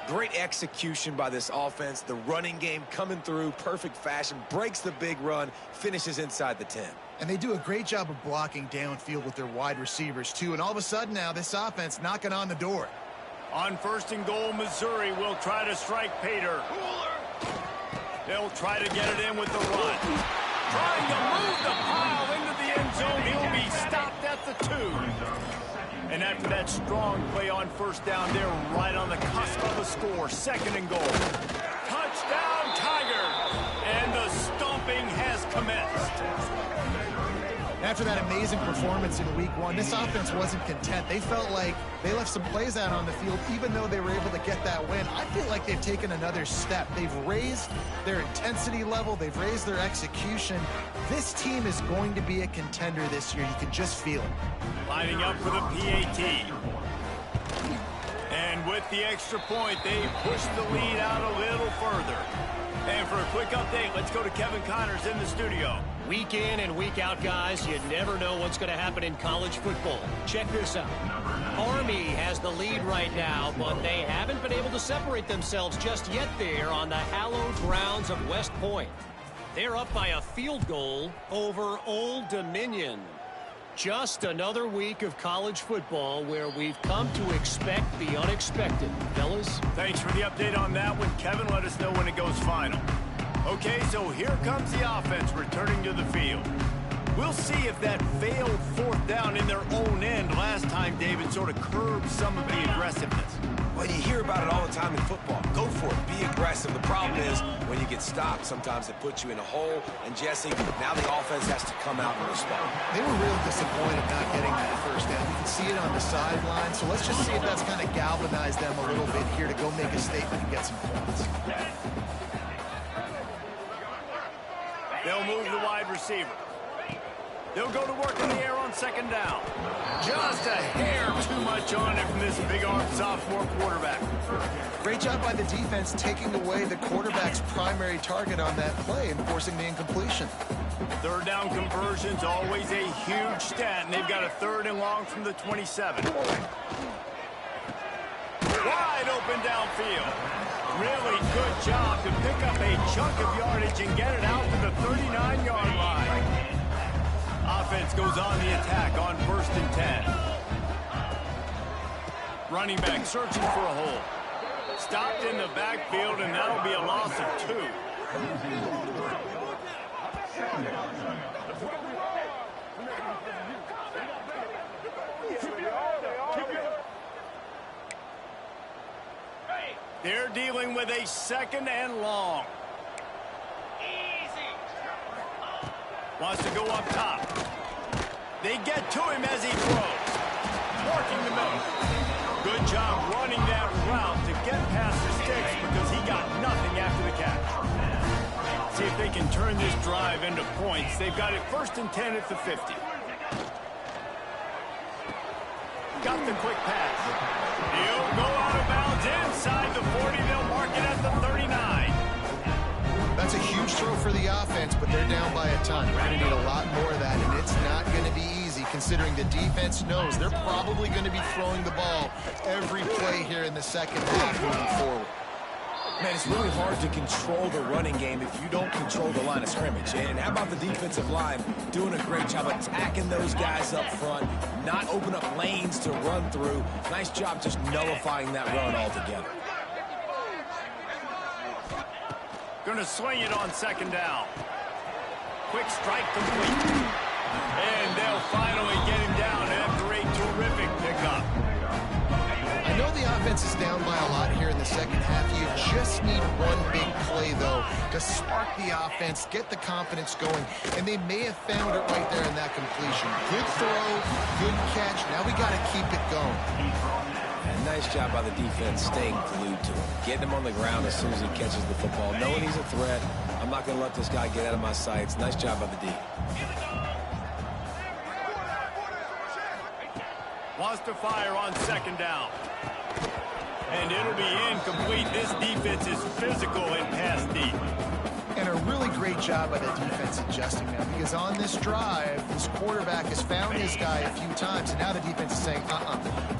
Great execution by this offense. The running game coming through, perfect fashion, breaks the big run, finishes inside the 10. And they do a great job of blocking downfield with their wide receivers, too. And all of a sudden now, this offense knocking on the door. On first and goal, Missouri will try to strike Pater. They'll try to get it in with the run. Trying to move the pile into the end zone. He'll be stopped at the 2. And after that strong play on first down, they're right on the cusp of the score. Second and goal. Touchdown, Tigers! And the stomping has commenced. After that amazing performance in week 1, this offense wasn't content. They felt like they left some plays out on the field, even though they were able to get that win. I feel like they've taken another step. They've raised their intensity level. They've raised their execution. This team is going to be a contender this year. You can just feel it. Lining up for the PAT. And with the extra point, they push the lead out a little further. And for a quick update, let's go to Kevin Connors in the studio. Week in and week out, guys, you never know what's going to happen in college football. Check this out. Army has the lead right now, but they haven't been able to separate themselves just yet there on the hallowed grounds of West Point. They're up by a field goal over Old Dominion. Just another week of college football where we've come to expect the unexpected. Fellas? Thanks for the update on that one, Kevin. Let us know when it goes final. Okay, so here comes the offense returning to the field. We'll see if that failed fourth down in their own end last time, David, sort of curbed some of the aggressiveness. Well, you hear about it all the time in football. Go for it. Be aggressive. The problem is when you get stopped, sometimes it puts you in a hole. And, Jesse, now the offense has to come out and respond. They were real disappointed not getting that first down. You can see it on the sideline. So let's just see if that's kind of galvanized them a little bit here to go make a statement and get some points. They'll move the wide receiver. They'll go to work in the air on second down. Just a hair too much on it from this big-armed sophomore quarterback. Great job by the defense taking away the quarterback's primary target on that play and forcing the incompletion. Third down conversion's always a huge stat, and they've got a third and long from the 27. Wide open downfield. Really good job to pick up a chunk of yardage and get it out to the 39-yard line. Offense goes on the attack on first and 10. Running back searching for a hole. Stopped in the backfield, and that'll be a loss of 2. They're dealing with a second and long. Wants to go up top. They get to him as he throws. Working the middle. Good job running that route to get past the sticks because he got nothing after the catch. See if they can turn this drive into points. They've got it first and 10 at the 50. got the quick pass. He'll go out of bounds inside the 40. They'll mark it at the 39. That's a huge throw for the offense, but they're down by a ton. We're going to need a lot more of that, and it's not going to be easy considering the defense knows they're probably going to be throwing the ball every play here in the second half moving forward. Man, it's really hard to control the running game if you don't control the line of scrimmage. And how about the defensive line doing a great job attacking those guys up front, not open up lanes to run through. Nice job just nullifying that run altogether. Going to swing it on second down. Quick strike complete. And they'll finally get him down after a terrific pickup. I know the offense is down by a lot here in the second half. You just need one big play, though, to spark the offense, get the confidence going, and they may have found it right there in that completion. Good throw, good catch. Now we got to keep it going. And nice job by the defense staying glued to him, getting him on the ground as soon as he catches the football, knowing he's a threat. I'm not going to let this guy get out of my sights. Nice job by the D. Wants to fire on second down. And it'll be incomplete. This defense is physical in pass deep. And a really great job by the defense adjusting now, because on this drive, this quarterback has found his guy a few times, and now the defense is saying,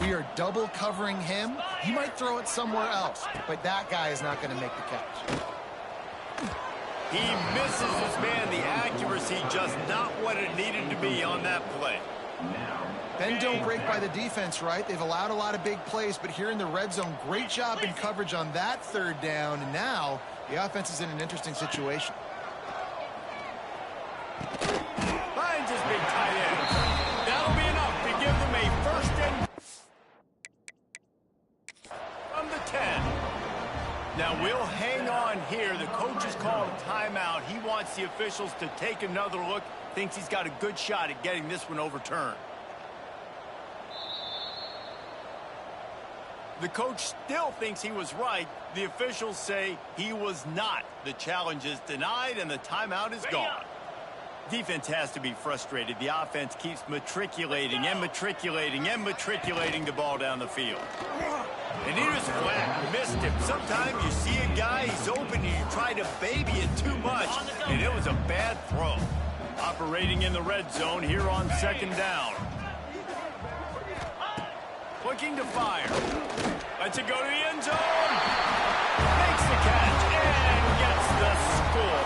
we are double covering him. He might throw it somewhere else, but that guy is not going to make the catch. He misses his man. The accuracy just not what it needed to be on that play. Bend don't break by the defense, right? They've allowed a lot of big plays, but here in the red zone, great job in coverage on that third down, and now the offense is in an interesting situation. Finds his big tight end. That'll be enough to give them a first and from the 10. Now we'll hang on here. The coach has called a timeout. He wants the officials to take another look. Thinks he's got a good shot at getting this one overturned. The coach still thinks he was right. The officials say he was not. The challenge is denied and the timeout is gone. Defense has to be frustrated. The offense keeps matriculating and matriculating and matriculating the ball down the field. And he was flat, missed him. Sometimes you see a guy, he's open, and you try to baby it too much, and it was a bad throw. Operating in the red zone here on second down. Looking to fire. Lets it go to the end zone. Makes the catch and gets the score.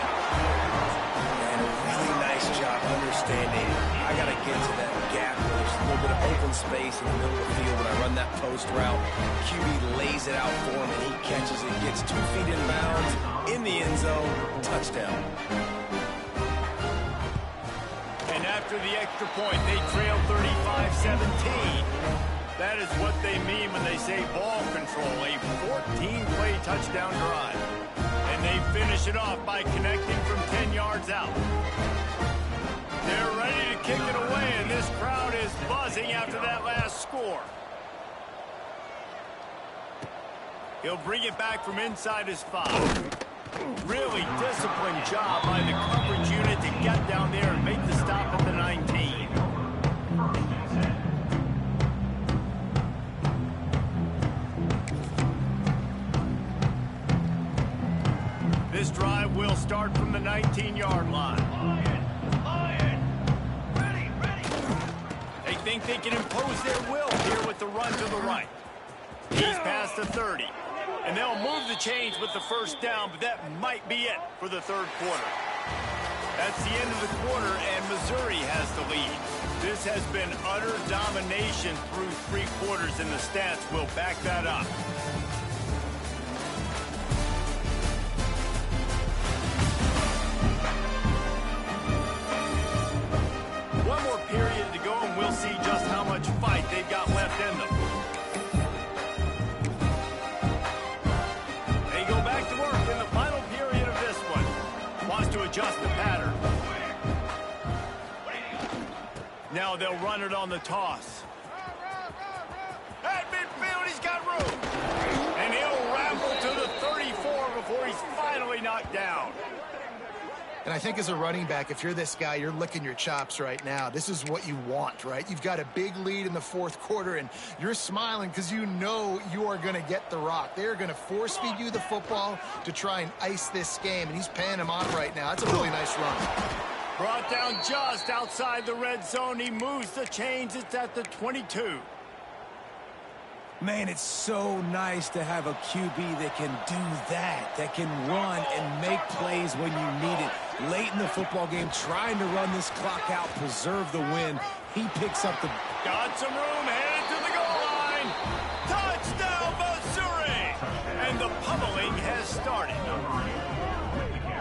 And a really nice job understanding. I got to get to that gap where there's a little bit of open space in the middle of the field when I run that post route. QB lays it out for him and he catches it, gets 2 feet in bounds in the end zone. Touchdown. And after the extra point, they trail 35-17. That is what they mean when they say ball control, a 14-play touchdown drive. And they finish it off by connecting from 10 yards out. They're ready to kick it away, and this crowd is buzzing after that last score. He'll bring it back from inside his 5. Really disciplined job by the coverage unit to get down there and make the stop at the 19. This drive will start from the 19-yard line. They think they can impose their will here with the run to the right. He's past the 30. And they'll move the chains with the first down, but that might be it for the third quarter. That's the end of the quarter, and Missouri has the lead. This has been utter domination through 3 quarters, and the stats will back that up. One more period to go, and we'll see just how much fight they've got left in them. They go back to work in the final period of this one. Wants to adjust the pattern. Now they'll run it on the toss. At midfield, he's got room. And he'll ramble to the 34 before he's finally knocked down. And I think as a running back, if you're this guy, you're licking your chops right now. This is what you want, right? You've got a big lead in the fourth quarter, and you're smiling because you know you are going to get the rock. They're going to force-feed you the football to try and ice this game, and he's paying him off right now. That's a really nice run. Brought down just outside the red zone. He moves the chains. It's at the 22. Man, it's so nice to have a QB that can do that can run and make plays when you need it. Late in the football game, trying to run this clock out, preserve the win. He picks up the... Got some room, headed to the goal line. Touchdown, Missouri! And the pummeling has started.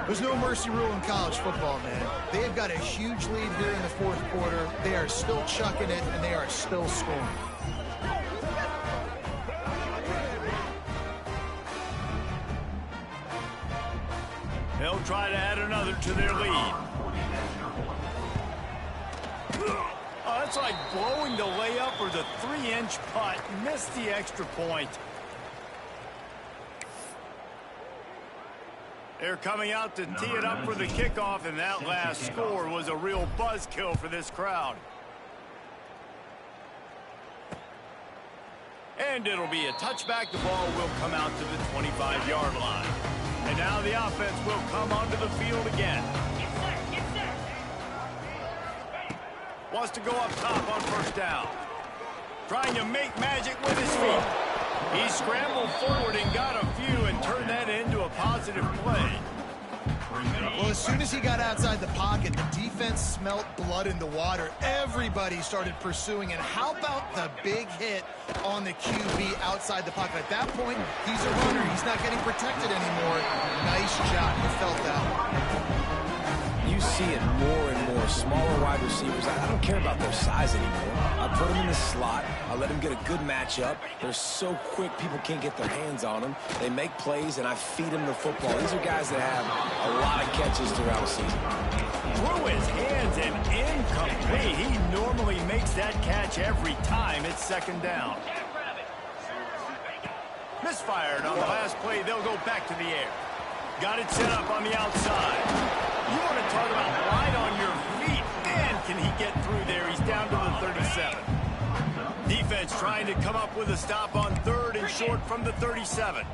There's no mercy rule in college football, man. They've got a huge lead here in the fourth quarter. They are still chucking it, and they are still scoring. They'll try to add another to their lead. Oh, that's like blowing the layup or the 3-inch putt. Missed the extra point. They're coming out to tee it up for the kickoff, and that last score was a real buzzkill for this crowd. And it'll be a touchback. The ball will come out to the 25-yard line. And now the offense will come onto the field again. Wants to go up top on first down. Trying to make magic with his feet. He scrambled forward and got a few and turned that into a positive play. Well, as soon as he got outside the pocket, the defense smelt blood in the water. Everybody started pursuing. And how about the big hit on the QB outside the pocket? At that point, he's a runner. He's not getting protected anymore. Nice job. You felt that. You see it more and more. Smaller wide receivers. I don't care about their size anymore. I put them in the slot. I let them get a good matchup. They're so quick, people can't get their hands on them. They make plays, and I feed them the football. These are guys that have a lot of catches throughout a season. Through his hands and incomplete. He normally makes that catch every time it's second down. Misfired on the last play. They'll go back to the air. Got it set up on the outside. You want to talk about light on your feet. Man, can he get through there. He's down to the 37. Defense trying to come up with a stop on third and short from the 37.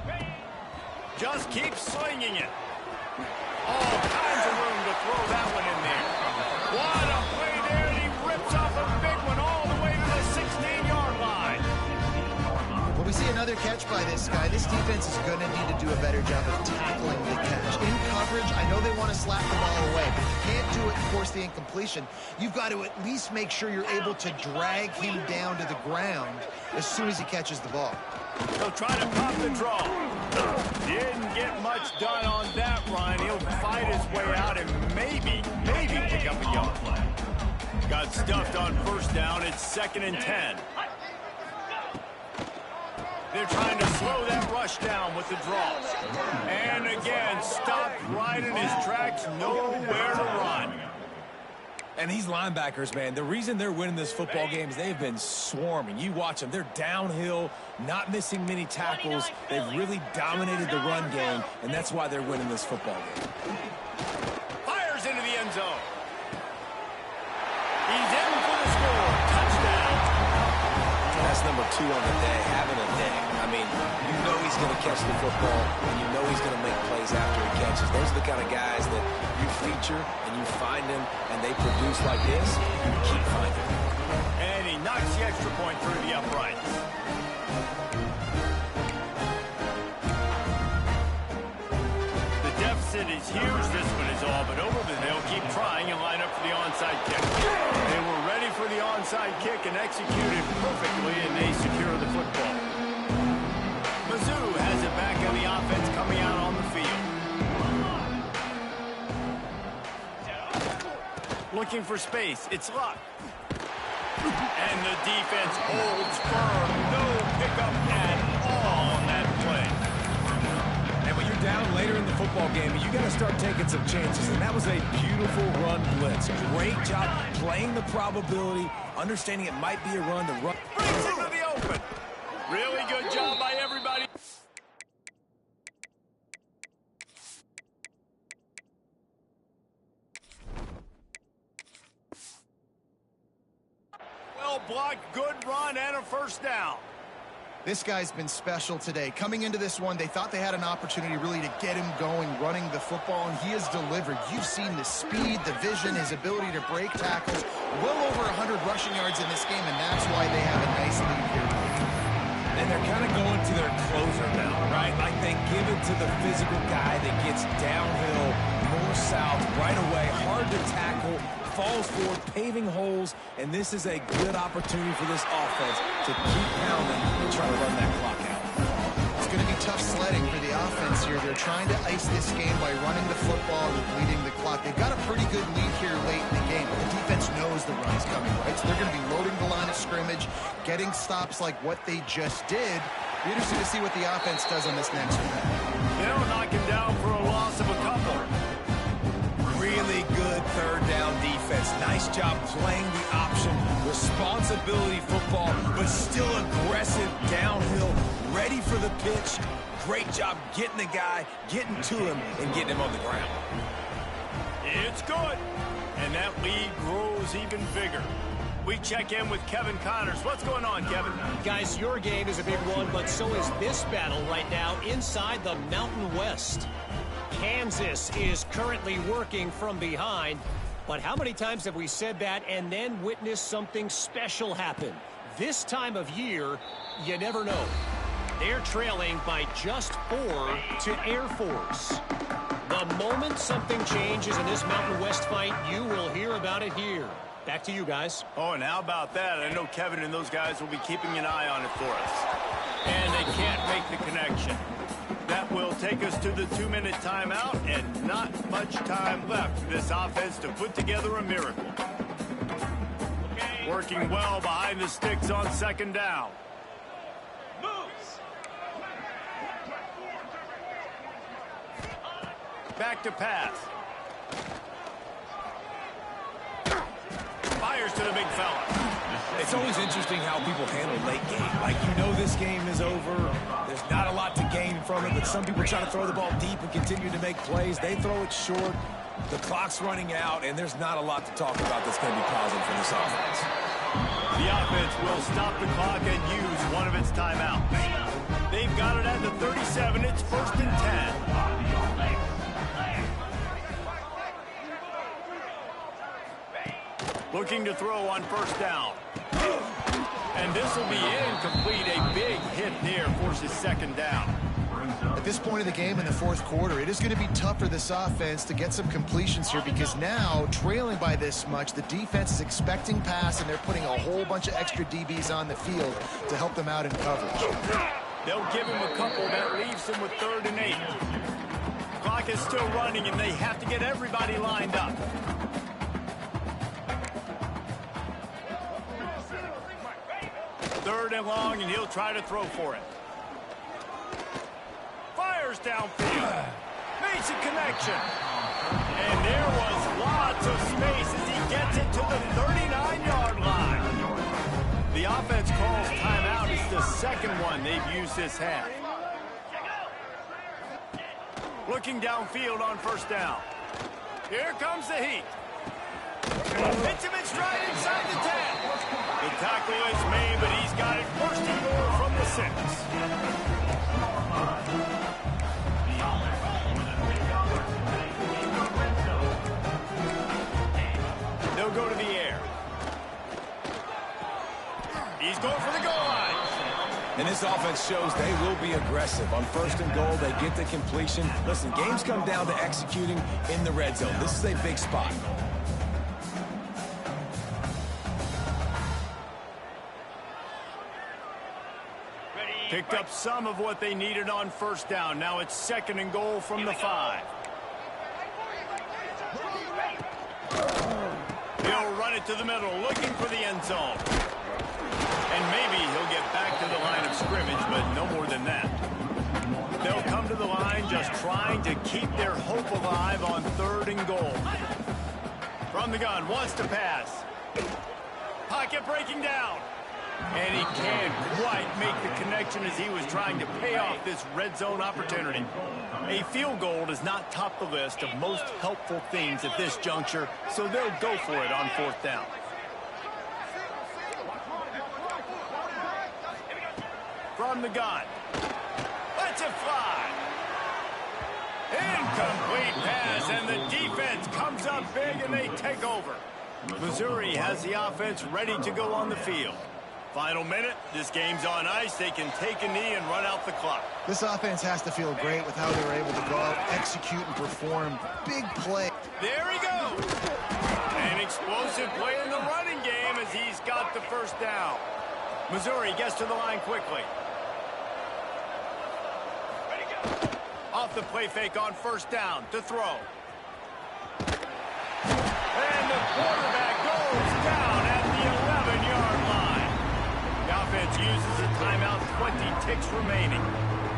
Just keep slinging it. All kinds of room to throw that one in there. What a play there, and he rips off a big one all the way to the 16-yard line. Well, we see another catch by this guy. This defense is going to need to do a better job of tackling the catch. In coverage, I know they want to slap the ball away, but you can't do it and force the incompletion. You've got to at least make sure you're able to drag him down to the ground as soon as he catches the ball. He'll try to pop the draw. Didn't get much done on that run. He'll fight his way out and maybe pick up a yard. Got stuffed on first down. It's 2nd and 10. They're trying to slow that rush down with the draws. And again, stopped right in his tracks, nowhere to run. And these linebackers, man, the reason they're winning this football game is they've been swarming. You watch them. They're downhill, not missing many tackles. They've really dominated the run game, and that's why they're winning this football game. Fires into the end zone. He's in for the score. Touchdown. That's number 2 on the day, having a day. I mean, you know he's going to catch the football, and you know he's going to make plays after he catches. Those are the kind of guys that you feature, and you find them, and they produce like this, you keep finding them. And he knocks the extra point through the uprights. The deficit is huge. This one is all but over, but they'll keep trying and line up for the onside kick. They were ready for the onside kick and executed perfectly, and they secure the football. Mizzou has it back on the offense coming out on the field. Looking for space. It's Luck. And the defense holds firm. No pickup at all on that play. And when you're down later in the football game, you got to start taking some chances. And that was a beautiful run blitz. Great job playing the probability, understanding it might be a run to run. Brings into the open. Really good job by everybody. block, good run, and a first down. This guy's been special today. Coming into this one, they thought they had an opportunity really to get him going, running the football, and he has delivered. You've seen the speed, the vision, his ability to break tackles. Well over 100 rushing yards in this game, and that's why they have a nice lead here. And they're kind of going to their closer now, right? Like they give it to the physical guy that gets downhill, north-south, right away, hard to tackle, falls forward, paving holes, and this is a good opportunity for this offense to keep pounding and try to run that clock out. It's going to be tough sledding for the offense here. They're trying to ice this game by running the football and bleeding the clock. They've got a pretty good lead here late in the game, but the defense knows the run is coming, right? So they're going to be loading the line of scrimmage, getting stops like what they just did. Be interesting to see what the offense does on this next one. They'll knock him down for a loss of a couple. Really good third down defense. Nice job playing the option. Responsibility football, but still aggressive downhill, ready for the pitch. Great job getting the guy, getting to him, and getting him on the ground. It's good. And that lead grows even bigger. We check in with Kevin Connors. What's going on, Kevin? Guys, your game is a big one, but so is this battle right now inside the Mountain West. Kansas is currently working from behind, but how many times have we said that and then witnessed something special happen? This time of year, you never know. They're trailing by just 4 to Air Force. The moment something changes in this Mountain West fight, you will hear about it here. Back to you guys. Oh, and how about that? I know Kevin and those guys will be keeping an eye on it for us. And they can't make the connection. That will take us to the 2-minute timeout, and not much time left for this offense to put together a miracle. Working well behind the sticks on second down. Back to pass. Fires to the big fella. It's always interesting how people handle late game. Like, you know this game is over. There's not a lot to gain from it, but some people try to throw the ball deep and continue to make plays. They throw it short. The clock's running out, and there's not a lot to talk about that's going to be positive for this offense. The offense will stop the clock and use one of its timeouts. They've got it at the 37. It's 1st and 10. Looking to throw on first down. And this will be incomplete. A big hit there forces second down. At this point in the game in the fourth quarter, it is going to be tough for this offense to get some completions here because now, trailing by this much, the defense is expecting pass, and they're putting a whole bunch of extra DBs on the field to help them out in coverage. They'll give him a couple. That leaves him with 3rd and 8. Clock is still running, and they have to get everybody lined up. Third and long, and he'll try to throw for it. Fires downfield. Makes a connection. And there was lots of space as he gets it to the 39-yard line. The offense calls timeout. It's the second one they've used this half. Looking downfield on first down. Here comes the heat. Hits him in stride inside the 10. The tackle is made, but he's got it 1st and goal from the 6. They'll go to the air. He's going for the goal line. And this offense shows they will be aggressive. On 1st and goal, they get the completion. Listen, games come down to executing in the red zone. This is a big spot. Picked up some of what they needed on first down. Now it's 2nd and goal from the 5. He'll run it to the middle, looking for the end zone. And maybe he'll get back to the line of scrimmage, but no more than that. They'll come to the line just trying to keep their hope alive on 3rd and goal. From the gun, wants to pass. Pocket breaking down. And he can't quite make the connection as he was trying to pay off this red zone opportunity. A field goal does not top the list of most helpful things at this juncture, so they'll go for it on 4th down. from the gun. Lets it fly. Incomplete pass, and the defense comes up big, and they take over. Missouri has the offense ready to go on the field. Final minute. This game's on ice. They can take a knee and run out the clock. This offense has to feel great with how they were able to go out, execute, and perform big play. There he goes. An explosive play in the running game as he's got the first down. Missouri gets to the line quickly. Ready, go. Off the play fake on first down to throw. And the quarterback goes down at the 11-yard line. The offense uses a timeout, 20 ticks remaining.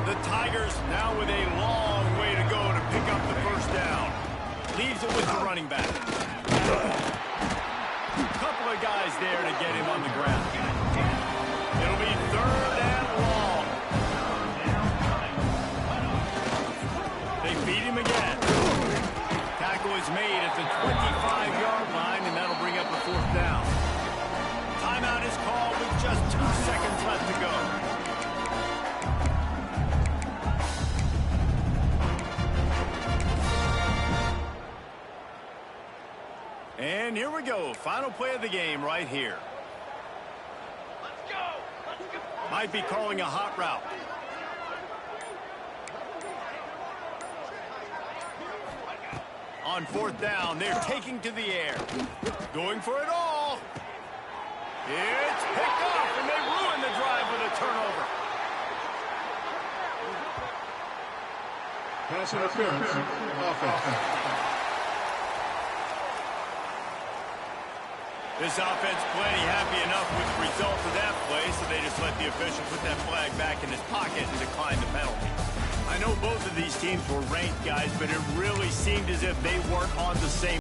The Tigers now with a long way to go to pick up the first down. Leaves it with the running back. Couple of guys there to get him on the ground. It'll be third and long. They feed him again. Tackle is made at the 25-yard line, and that'll bring up a fourth down. Timeout is called with just 2 seconds left to go. And here we go. Final play of the game right here. Let's go. Let's go. Might be calling a hot route. On fourth down, they're taking to the air. Going for it all. It's picked off, and they ruin the drive with a turnover. Pass interference. Offense. This offense plenty happy enough with the result of that play, so they just let the official put that flag back in his pocket and decline the penalty. I know both of these teams were ranked, guys, but it really seemed as if they weren't on the same